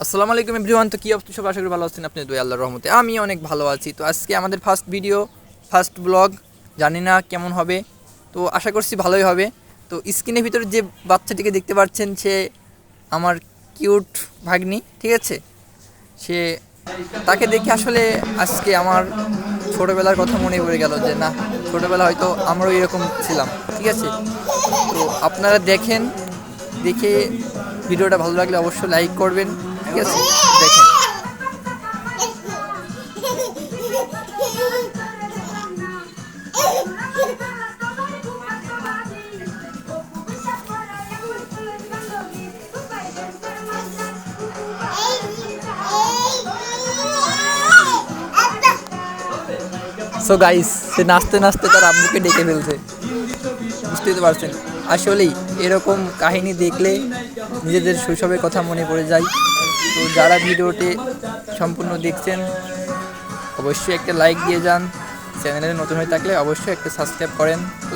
আসসালামু আলাইকুম এভরিওয়ান। তো কী অবস্থা সব? আশা করি ভালো আছেন আপনি দুই আল্লাহর রহমতে। আমি অনেক ভালো আছি। তো আজকে আমাদের ফার্স্ট ভিডিও, ফার্স্ট ব্লগ, জানি না কেমন হবে, তো আশা করছি ভালোই হবে। তো স্ক্রিনের ভিতরে যে বাচ্চাটিকে দেখতে পাচ্ছেন সে আমার কিউট ভাগ্নি, ঠিক আছে? সে তাকে দেখে আসলে আজকে আমার ছোটোবেলার কথা মনে পড়ে গেল যে না, ছোটোবেলা হয়তো আমরাও এরকম ছিলাম, ঠিক আছে? তো আপনারা দেখেন, দেখে ভিডিওটা ভালো লাগলে অবশ্যই লাইক করবেন, ঠিক আছে? দেখেন। সো গাইস, সে নাচতে নাচতে তার আব্বুকে ডেকে ফেলছে, বুঝতেই তো পারছেন। আসলেই এরকম কাহিনী দেখলে নিজেদের শৈশবের কথা মনে পড়ে যায়। তো যারা ভিডিওটি সম্পূর্ণ দেখছেন অবশ্যই একটা লাইক দিয়ে যান, চ্যানেলে নতুন হয়ে থাকলে অবশ্যই একটা সাবস্ক্রাইব করেন। তো